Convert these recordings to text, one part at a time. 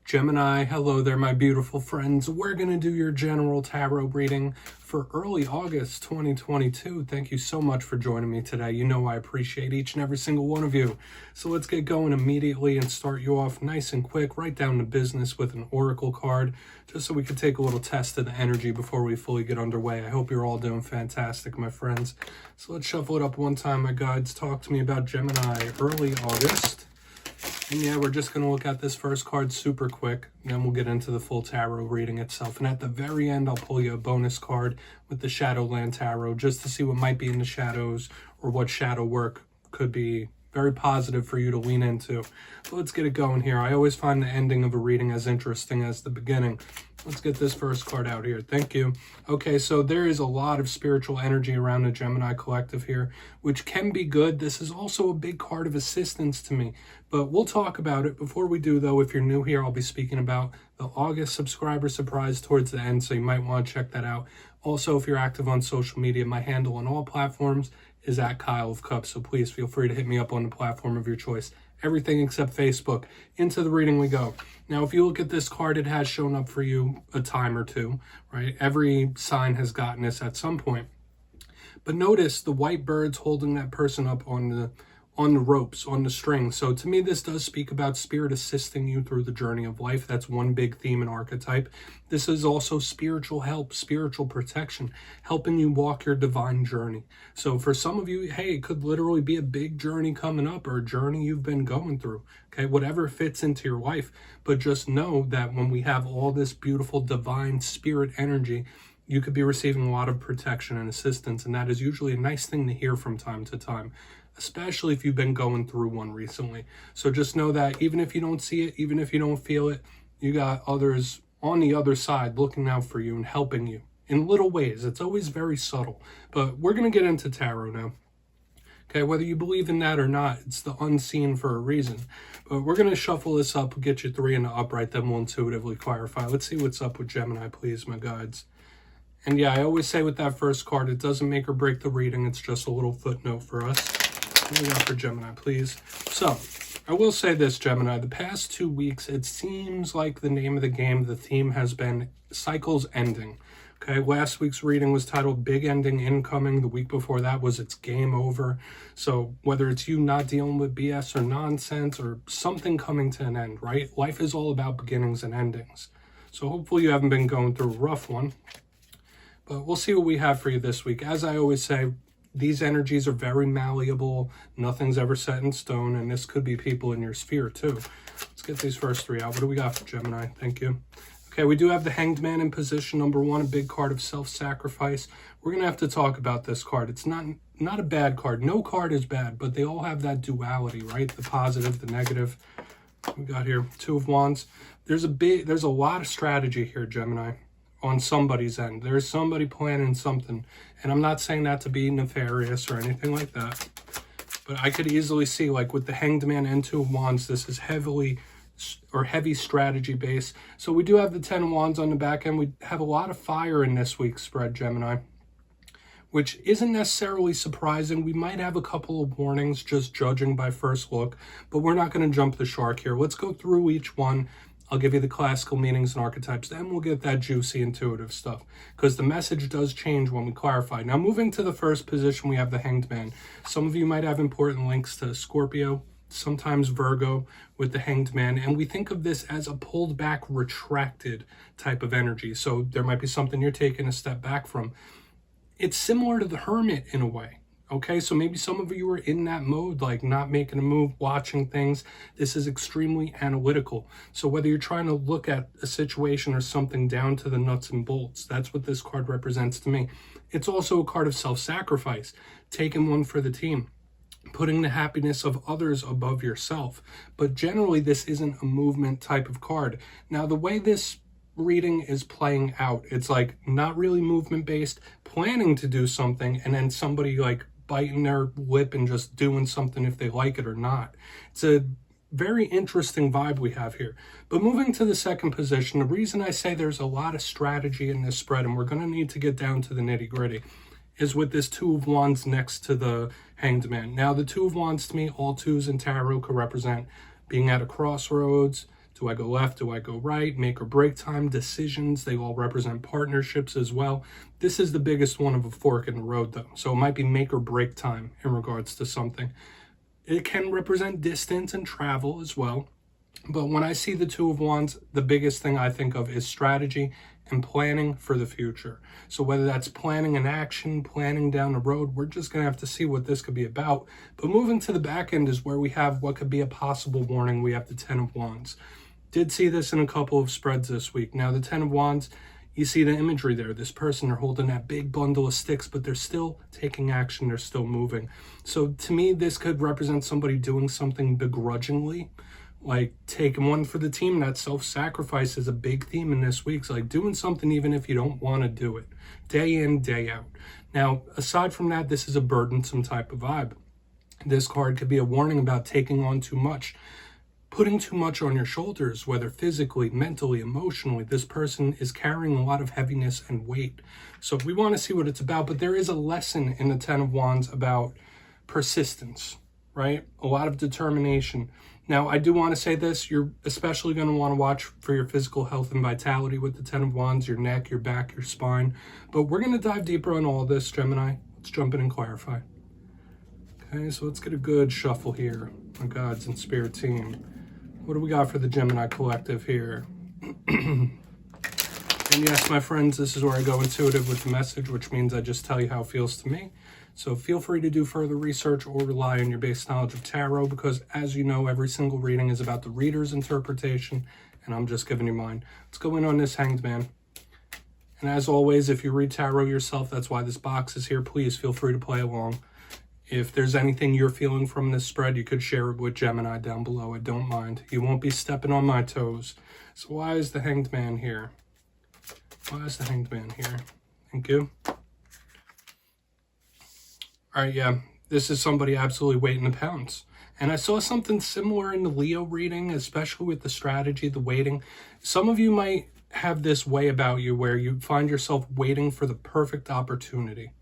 Gemini, hello there, my beautiful friends. We're going to do your general tarot reading for early August 2022. Thank you so much for joining me today. You know I appreciate each and every single one of you. So let's get going immediately and start you off nice and quick, right down to business with an oracle card, just so we can take a little test of the energy before we fully get underway. I hope you're all doing fantastic, my friends. So let's shuffle it up one time, my guides. Talk to me about Gemini, early August. And yeah, we're just going to look at this first card super quick, and then we'll get into the full tarot reading itself. And at the very end, I'll pull you a bonus card with the Shadowland Tarot, just to see what might be in the shadows or what shadow work could be very positive for you to lean into. So let's get it going here. I always find the ending of a reading as interesting as the beginning. Let's get this first card out here. Thank you. Okay, so there is a lot of spiritual energy around the Gemini collective here, which can be good. This is also a big card of assistance to me, but we'll talk about it. Before we do, though, if you're new here, I'll be speaking about the August subscriber surprise towards the end, so you might want to check that out. Also, if you're active on social media, my handle on all platforms is at Kyle of Cups, so please feel free to hit me up on the platform of your choice. Everything except Facebook. Into the reading we go. Now, if you look at this card, it has shown up for you a time or two, right? Every sign has gotten this at some point. But notice the white birds holding that person up on the ropes, on the string. So to me, this does speak about spirit assisting you through the journey of life. That's one big theme and archetype. This is also spiritual help, spiritual protection, helping you walk your divine journey. So for some of you, hey, it could literally be a big journey coming up or a journey you've been going through. Okay, whatever fits into your life. But just know that when we have all this beautiful divine spirit energy, you could be receiving a lot of protection and assistance. And that is usually a nice thing to hear from time to time, especially if you've been going through one recently. So just know that even if you don't see it, even if you don't feel it, you got others on the other side looking out for you and helping you in little ways. It's always very subtle. But we're going to get into tarot now. Okay, whether you believe in that or not, it's the unseen for a reason. But we're going to shuffle this up, get you three in the upright, then we'll intuitively clarify. Let's see what's up with Gemini, please, my guides. And yeah, I always say with that first card, it doesn't make or break the reading. It's just a little footnote for us. What do we got for Gemini, please? So, I will say this, Gemini. The past 2 weeks, it seems like the name of the game, the theme has been cycles ending. Okay, last week's reading was titled Big Ending Incoming. The week before that was It's Game Over. So whether it's you not dealing with BS or nonsense or something coming to an end, right? Life is all about beginnings and endings. So hopefully you haven't been going through a rough one. But we'll see what we have for you this week. As I always say, these energies are very malleable. Nothing's ever set in stone. And this could be people in your sphere too. Let's get these first three out. What do we got for Gemini? Thank you. Okay, we do have the Hanged Man in position number one, a big card of self-sacrifice. We're going to have to talk about this card. It's not a bad card. No card is bad, but they all have that duality, right? The positive, the negative. We got here Two of Wands. There's a lot of strategy here, Gemini, on somebody's end. There's somebody planning something. And I'm not saying that to be nefarious or anything like that. But I could easily see, like with the Hanged Man and Two of Wands, this is heavy strategy base. So we do have the 10 of Wands on the back end. We have a lot of fire in this week's spread, Gemini, which isn't necessarily surprising. We might have a couple of warnings just judging by first look, but we're not going to jump the shark here. Let's go through each one. I'll give you the classical meanings and archetypes, then we'll get that juicy intuitive stuff, because the message does change when we clarify. Now, moving to the first position, we have the Hanged Man. Some of you might have important links to Scorpio, sometimes Virgo with the Hanged Man, and we think of this as a pulled back, retracted type of energy. So there might be something you're taking a step back from. It's similar to the Hermit in a way. Okay, so maybe some of you are in that mode, like not making a move, watching things. This is extremely analytical. So whether you're trying to look at a situation or something down to the nuts and bolts, that's what this card represents to me. It's also a card of self-sacrifice, taking one for the team, putting the happiness of others above yourself. But generally, this isn't a movement type of card. Now, the way this reading is playing out, it's like not really movement based, planning to do something, and then somebody like biting their lip and just doing something if they like it or not. It's a very interesting vibe we have here. But moving to the second position, the reason I say there's a lot of strategy in this spread, and we're going to need to get down to the nitty gritty, is with this Two of Wands next to the Hanged Man. Now, the Two of Wands to me, all twos in tarot could represent being at a crossroads, Do I go left? Do I go right? Make or break time, decisions. They all represent partnerships as well. This is the biggest one of a fork in the road, though. So it might be make or break time in regards to something. It can represent distance and travel as well. But when I see the Two of Wands, the biggest thing I think of is strategy and planning for the future. So whether that's planning an action, planning down the road, we're just going to have to see what this could be about. But moving to the back end is where we have what could be a possible warning. We have the Ten of Wands. Did see this in a couple of spreads this week. Now, the Ten of Wands, you see the imagery there. This person, they're holding that big bundle of sticks, but they're still taking action. They're still moving. So to me, this could represent somebody doing something begrudgingly, like taking one for the team. That self-sacrifice is a big theme in this week. So like doing something even if you don't want to do it, day in, day out. Now, aside from that, this is a burdensome type of vibe. This card could be a warning about taking on too much, putting too much on your shoulders, whether physically, mentally, emotionally. This person is carrying a lot of heaviness and weight. So we want to see what it's about, but there is a lesson in the Ten of Wands about persistence, right? A lot of determination. Now, I do want to say this, you're especially going to want to watch for your physical health and vitality with the Ten of Wands, your neck, your back, your spine. But we're going to dive deeper on all of this, Gemini. Let's jump in and clarify. Okay, so let's get a good shuffle here, my gods and spirit team. What do we got for the Gemini collective here? And yes, my friends, this is where I go intuitive with the message, which means I just tell you how it feels to me. So feel free to do further research or rely on your base knowledge of tarot, because as you know, every single reading is about the reader's interpretation, and I'm just giving you mine. Let's go in on this Hanged Man. And as always, if you read tarot yourself, that's why this box is here. Please feel free to play along. If there's anything you're feeling from this spread, you could share it with Gemini down below. I don't mind. You won't be stepping on my toes. So why is the Hanged Man here? Why is the Hanged Man here? Thank you. All right, yeah, this is somebody absolutely waiting to pounce. And I saw something similar in the Leo reading, especially with the strategy, the waiting. Some of you might have this way about you where you find yourself waiting for the perfect opportunity.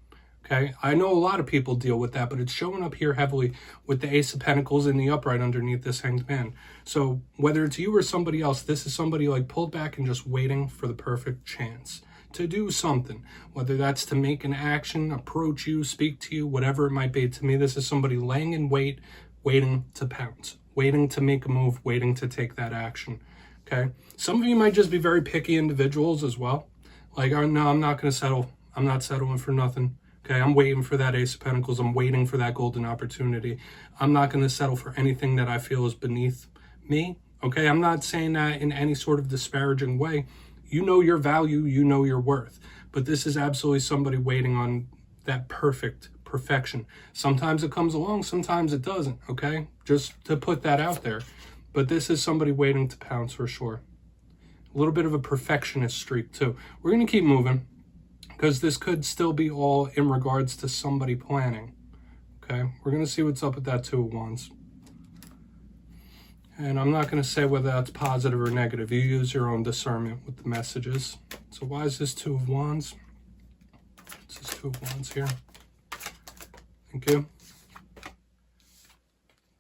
Okay, I know a lot of people deal with that, but it's showing up here heavily with the Ace of Pentacles in the upright underneath this Hanged Man. So whether it's you or somebody else, this is somebody like pulled back and just waiting for the perfect chance to do something, whether that's to make an action, approach you, speak to you, whatever it might be. To me, this is somebody laying in wait, waiting to pounce, waiting to make a move, waiting to take that action. Okay, some of you might just be very picky individuals as well. Like, oh, no, I'm not going to settle. I'm not settling for nothing. Okay, I'm waiting for that Ace of Pentacles. I'm waiting for that golden opportunity. I'm not going to settle for anything that I feel is beneath me. Okay, I'm not saying that in any sort of disparaging way. You know your value, you know your worth. But this is absolutely somebody waiting on that perfection. Sometimes it comes along, sometimes it doesn't, okay? Just to put that out there. But this is somebody waiting to pounce for sure. A little bit of a perfectionist streak too. We're going to keep moving, because this could still be all in regards to somebody planning. Okay, we're going to see what's up with that Two of Wands. And I'm not going to say whether that's positive or negative. You use your own discernment with the messages. So why is this Two of Wands? This is Two of Wands here. Thank you.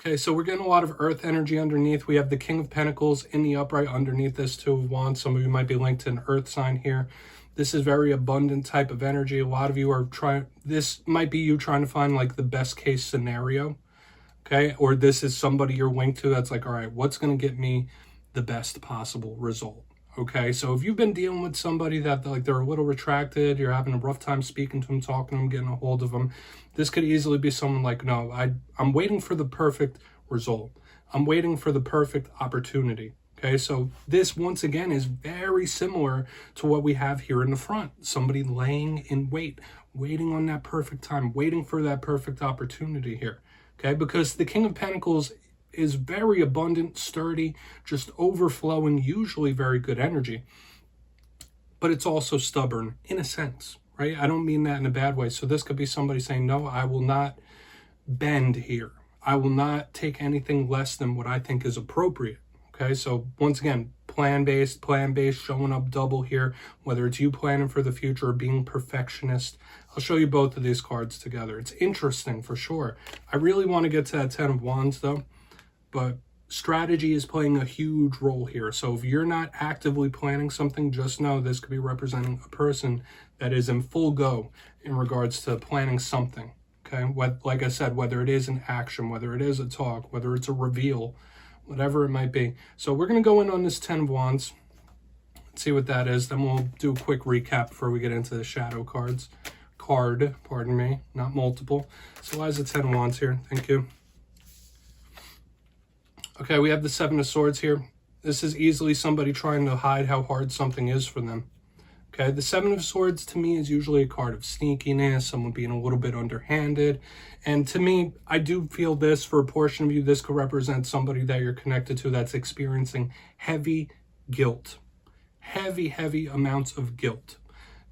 Okay, so we're getting a lot of earth energy underneath. We have the King of Pentacles in the upright underneath this Two of Wands. Some of you might be linked to an earth sign here. This is very abundant type of energy. A lot of you are trying, this might be you trying to find like the best case scenario. Okay, or this is somebody you're linked to that's like, all right, what's going to get me the best possible result? Okay, so if you've been dealing with somebody that like they're a little retracted, you're having a rough time speaking to them, talking to them, getting a hold of them, this could easily be someone like, no, I'm waiting for the perfect result. I'm waiting for the perfect opportunity. Okay, so this once again is very similar to what we have here in the front. Somebody laying in wait, waiting on that perfect time, waiting for that perfect opportunity here. Okay, because the King of Pentacles is very abundant, sturdy, just overflowing, usually very good energy. But it's also stubborn in a sense, right? I don't mean that in a bad way. So this could be somebody saying, no, I will not bend here. I will not take anything less than what I think is appropriate. Okay, so once again, plan-based, showing up double here, whether it's you planning for the future or being perfectionist. I'll show you both of these cards together. It's interesting for sure. I really want to get to that Ten of Wands though, but strategy is playing a huge role here. So if you're not actively planning something, just know this could be representing a person that is in full go in regards to planning something. Okay, like I said, whether it is an action, whether it is a talk, whether it's a reveal, whatever it might be. So we're going to go in on this 10 of Wands, see what that is. Then we'll do a quick recap before we get into the shadow cards. Pardon me, not multiple. So why is it 10 of Wands here? Thank you. Okay, we have the 7 of Swords here. This is easily somebody trying to hide how hard something is for them. Okay, the 7 of Swords to me is usually a card of sneakiness, someone being a little bit underhanded. And to me, I do feel this for a portion of you, this could represent somebody that you're connected to that's experiencing heavy guilt. Heavy amounts of guilt.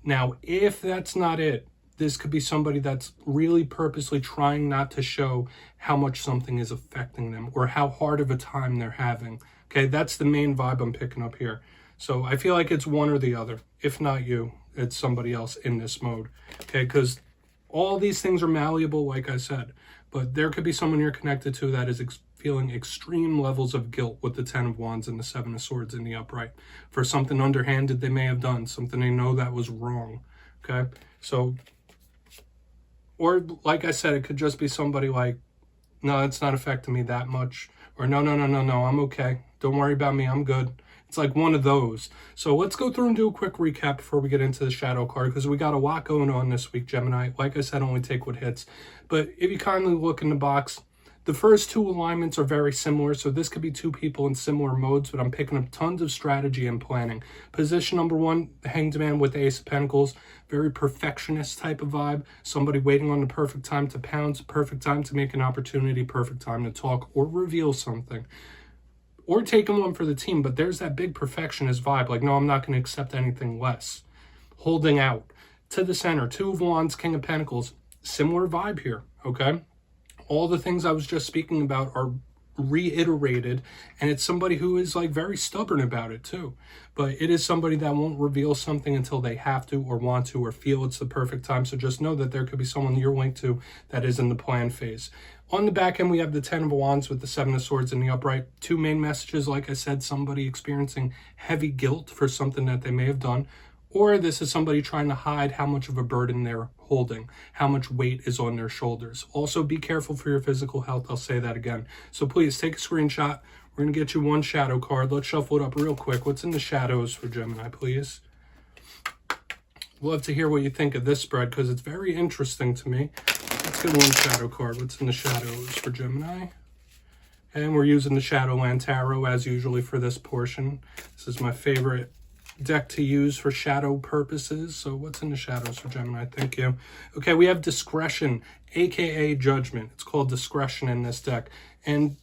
Now, if that's not it, this could be somebody that's really purposely trying not to show how much something is affecting them or how hard of a time they're having. Okay, that's the main vibe I'm picking up here. So I feel like it's one or the other. If not you, it's somebody else in this mode. Okay, because all these things are malleable, like I said. But there could be someone you're connected to that is feeling extreme levels of guilt with the 10 of Wands and the 7 of Swords in the upright for something underhanded they may have done, something they know that was wrong. Okay, so, or like I said, it could just be somebody like, no, it's not affecting me that much. Or no, I'm okay. Don't worry about me, I'm good. It's like one of those. So let's go through and do a quick recap before we get into the shadow card, because we got a lot going on this week, Gemini. Like I said, only take what hits. But if you kindly look in the box, the first 2 alignments are very similar, so this could be 2 people in similar modes, but I'm picking up tons of strategy and planning. Position number 1, the Hanged Man with the Ace of Pentacles, very perfectionist type of vibe, somebody waiting on the perfect time to pounce, perfect time to make an opportunity, perfect time to talk or reveal something. Or taking one for the team, but there's that big perfectionist vibe, like, no, I'm not going to accept anything less. Holding out. To the center, 2 of Wands, King of Pentacles, similar vibe here, okay? All the things I was just speaking about are reiterated, and it's somebody who is like very stubborn about it too. But it is somebody that won't reveal something until they have to or want to or feel it's the perfect time. So just know that there could be someone you're linked to that is in the plan phase. On the back end, we have the 10 of Wands with the 7 of Swords in the upright. 2 main messages, like I said, somebody experiencing heavy guilt for something that they may have done. Or this is somebody trying to hide how much of a burden they're holding, how much weight is on their shoulders. Also, be careful for your physical health. I'll say that again. So please take a screenshot. We're going to get you 1 shadow card. Let's shuffle it up real quick. What's in the shadows for Gemini, please? Love to hear what you think of this spread because it's very interesting to me. Let's get 1 shadow card. What's in the shadows for Gemini? And we're using the Shadowland Tarot as usually for this portion. This is my favorite deck to use for shadow purposes. So what's in the shadows for Gemini? Thank you. Okay, we have Discretion, aka Judgment. It's called Discretion in this deck. And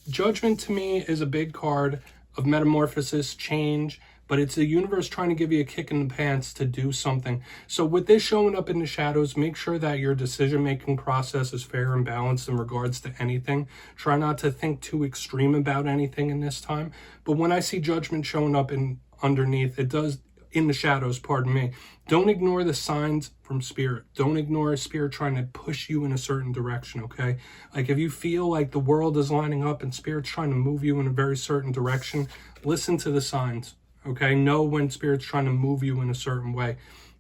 Judgment to me is a big card of metamorphosis, change, but it's the universe trying to give you a kick in the pants to do something. So with this showing up in the shadows, make sure that your decision-making process is fair and balanced in regards to anything. Try not to think too extreme about anything in this time. But when I see Judgment showing up in underneath, it does in the shadows, pardon me. Don't ignore the signs from Spirit. Don't ignore Spirit trying to push you in a certain direction, okay? Like if you feel like the world is lining up and Spirit's trying to move you in a very certain direction, listen to the signs, okay? Know when Spirit's trying to move you in a certain way.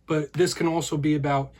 But this can also be about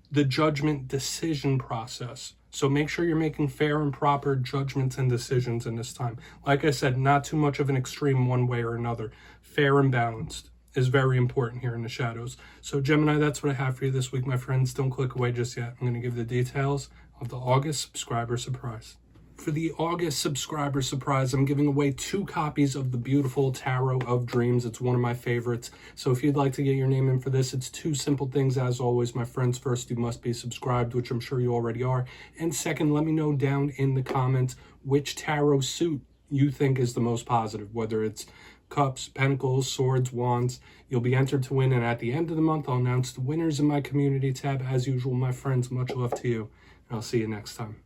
the judgment decision process. So make sure you're making fair and proper judgments and decisions in this time. Like I said, not too much of an extreme one way or another. Fair and balanced is very important here in the shadows. So Gemini, that's what I have for you this week, my friends. Don't click away just yet. I'm going to give the details of the August subscriber surprise. For the August subscriber surprise, I'm giving away 2 copies of the beautiful Tarot of Dreams. It's one of my favorites. So if you'd like to get your name in for this, it's 2 simple things. As always, my friends, first, you must be subscribed, which I'm sure you already are. And second, let me know down in the comments which tarot suit you think is the most positive, whether it's Cups, Pentacles, Swords, Wands. You'll be entered to win, and at the end of the month, I'll announce the winners in my community tab. As usual, my friends, much love to you, and I'll see you next time.